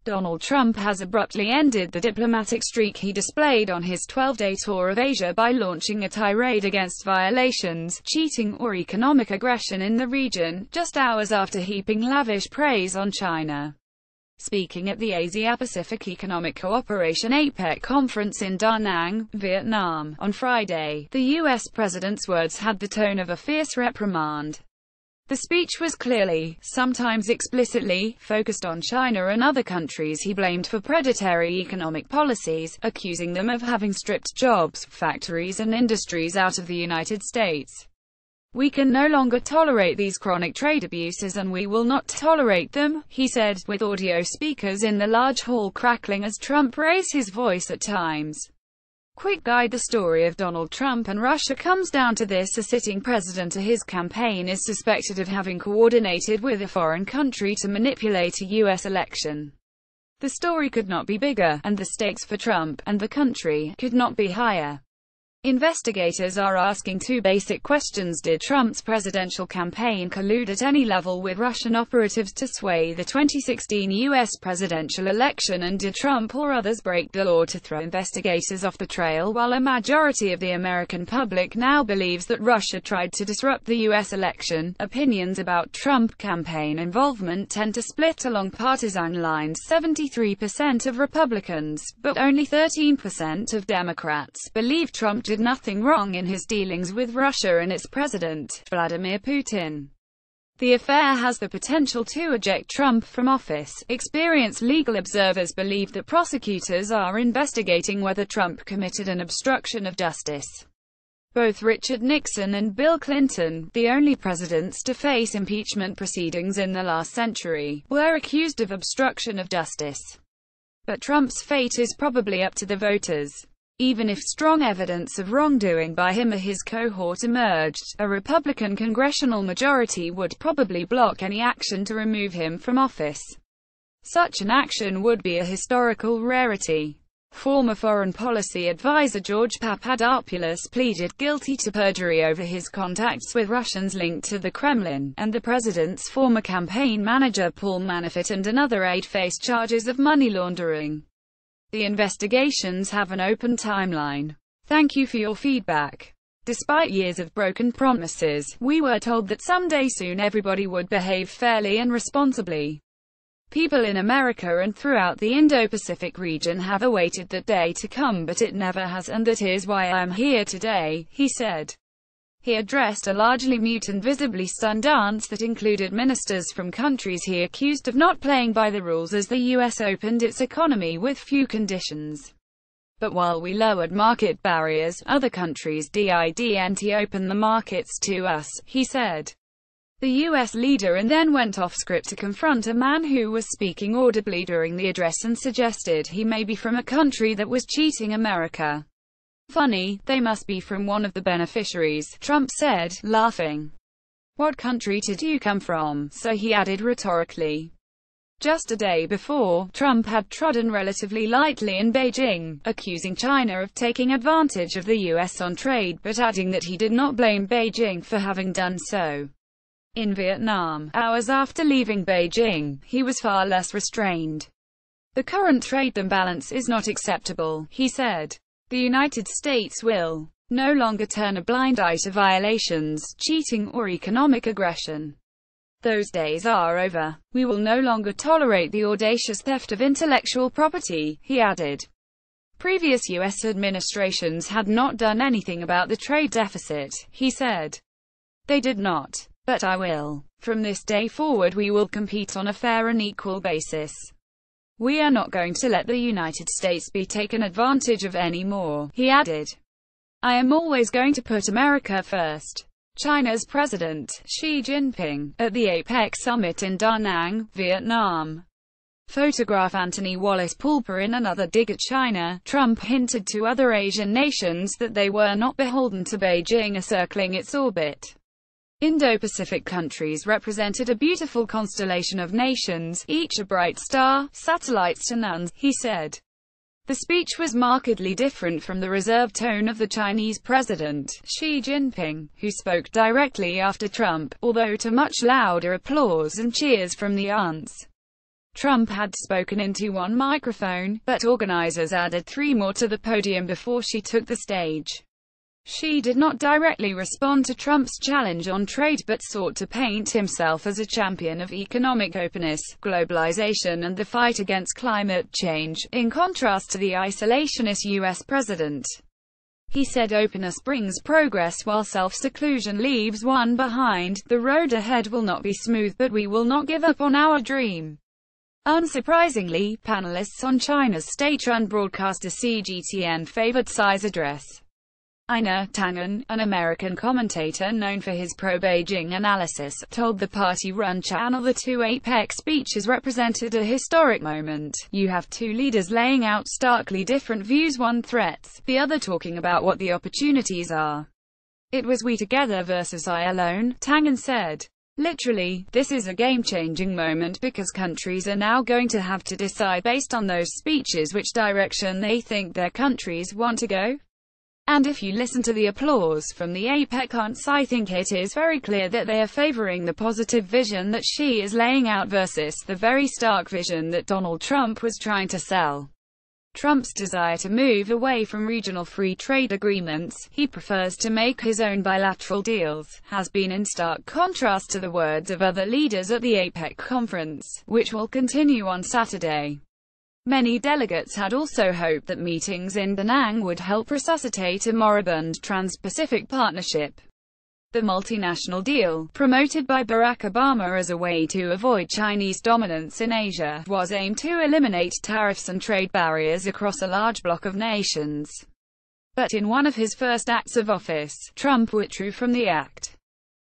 Donald Trump has abruptly ended the diplomatic streak he displayed on his 12-day tour of Asia by launching a tirade against violations, cheating or economic aggression in the region, just hours after heaping lavish praise on China. Speaking at the Asia-Pacific Economic Cooperation APEC conference in Da Nang, Vietnam, on Friday, the U.S. president's words had the tone of a fierce reprimand. The speech was clearly, sometimes explicitly, focused on China and other countries he blamed for predatory economic policies, accusing them of having stripped jobs, factories and industries out of the United States. "We can no longer tolerate these chronic trade abuses and we will not tolerate them," he said, with audio speakers in the large hall crackling as Trump raised his voice at times. Quick guide: the story of Donald Trump and Russia comes down to this: a sitting president or his campaign is suspected of having coordinated with a foreign country to manipulate a U.S. election. The story could not be bigger, and the stakes for Trump and the country could not be higher. Investigators are asking two basic questions: did Trump's presidential campaign collude at any level with Russian operatives to sway the 2016 U.S. presidential election, and did Trump or others break the law to throw investigators off the trail? While a majority of the American public now believes that Russia tried to disrupt the U.S. election, opinions about Trump campaign involvement tend to split along partisan lines. 73% of Republicans, but only 13% of Democrats, believe Trump did nothing wrong in his dealings with Russia and its president, Vladimir Putin. The affair has the potential to eject Trump from office. Experienced legal observers believe that prosecutors are investigating whether Trump committed an obstruction of justice. Both Richard Nixon and Bill Clinton, the only presidents to face impeachment proceedings in the last century, were accused of obstruction of justice. But Trump's fate is probably up to the voters. Even if strong evidence of wrongdoing by him or his cohort emerged, a Republican congressional majority would probably block any action to remove him from office. Such an action would be a historical rarity. Former foreign policy advisor George Papadopoulos pleaded guilty to perjury over his contacts with Russians linked to the Kremlin, and the president's former campaign manager Paul Manafort and another aide faced charges of money laundering. The investigations have an open timeline. Thank you for your feedback. Despite years of broken promises, we were told that someday soon everybody would behave fairly and responsibly. People in America and throughout the Indo-Pacific region have awaited that day to come, but it never has, and that is why I am here today, he said. He addressed a largely mute and visibly stunned dance that included ministers from countries he accused of not playing by the rules as the U.S. opened its economy with few conditions. But while we lowered market barriers, other countries didn't open the markets to us, he said. The U.S. leader and then went off script to confront a man who was speaking audibly during the address and suggested he may be from a country that was cheating America. Funny, they must be from one of the beneficiaries, Trump said, laughing. What country did you come from, sir? He added rhetorically. Just a day before, Trump had trodden relatively lightly in Beijing, accusing China of taking advantage of the U.S. on trade, but adding that he did not blame Beijing for having done so. In Vietnam, hours after leaving Beijing, he was far less restrained. The current trade imbalance is not acceptable, he said. The United States will no longer turn a blind eye to violations, cheating or economic aggression. Those days are over. We will no longer tolerate the audacious theft of intellectual property, he added. Previous U.S. administrations had not done anything about the trade deficit, he said. They did not. But I will. From this day forward we will compete on a fair and equal basis. We are not going to let the United States be taken advantage of anymore, he added. I am always going to put America first. China's President, Xi Jinping, at the Apec summit in Da Nang, Vietnam. Photograph Anthony Wallace Pulper. In another dig at China, Trump hinted to other Asian nations that they were not beholden to Beijing or circling its orbit. Indo-Pacific countries represented a beautiful constellation of nations, each a bright star, satellites to none, he said. The speech was markedly different from the reserved tone of the Chinese president, Xi Jinping, who spoke directly after Trump, although to much louder applause and cheers from the aunts. Trump had spoken into one microphone, but organizers added 3 more to the podium before she took the stage. Xi did not directly respond to Trump's challenge on trade but sought to paint himself as a champion of economic openness, globalization and the fight against climate change, in contrast to the isolationist U.S. president. He said openness brings progress while self-seclusion leaves one behind. The road ahead will not be smooth, but we will not give up on our dream. Unsurprisingly, panelists on China's state-run broadcaster CGTN favored Xi's address. Ina Tangen, an American commentator known for his pro-Beijing analysis, told the party-run channel the 2 Apec speeches represented a historic moment. You have 2 leaders laying out starkly different views, one threats, the other talking about what the opportunities are. It was we together versus I alone, Tangen said. Literally, this is a game-changing moment because countries are now going to have to decide based on those speeches which direction they think their countries want to go. And if you listen to the applause from the Apec aunts, I think it is very clear that they are favoring the positive vision that Xi is laying out versus the very stark vision that Donald Trump was trying to sell. Trump's desire to move away from regional free trade agreements, he prefers to make his own bilateral deals, has been in stark contrast to the words of other leaders at the Apec conference, which will continue on Saturday. Many delegates had also hoped that meetings in Da Nang would help resuscitate a moribund Trans-Pacific partnership. The multinational deal, promoted by Barack Obama as a way to avoid Chinese dominance in Asia, was aimed to eliminate tariffs and trade barriers across a large bloc of nations. But in one of his first acts of office, Trump withdrew from the act.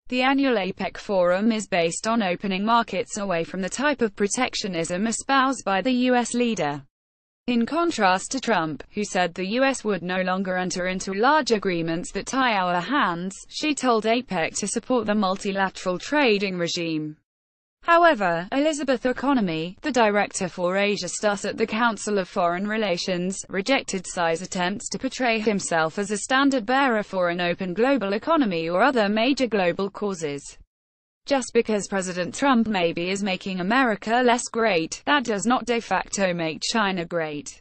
The annual Apec Forum is based on opening markets away from the type of protectionism espoused by the U.S. leader. In contrast to Trump, who said the U.S. would no longer enter into large agreements that tie our hands, Xi told Apec to support the multilateral trading regime. However, Elizabeth Economy, the director for Asia Studies at the Council of Foreign Relations, rejected Xi's attempts to portray himself as a standard-bearer for an open global economy or other major global causes. Just because President Trump maybe is making America less great, that does not de facto make China great.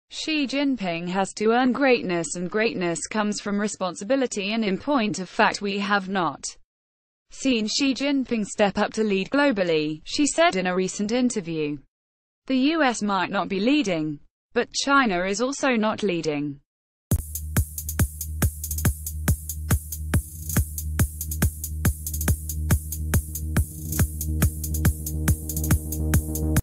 Xi Jinping has to earn greatness, and greatness comes from responsibility, and in point of fact we have not seen Xi Jinping step up to lead globally, she said in a recent interview. The US might not be leading, but China is also not leading.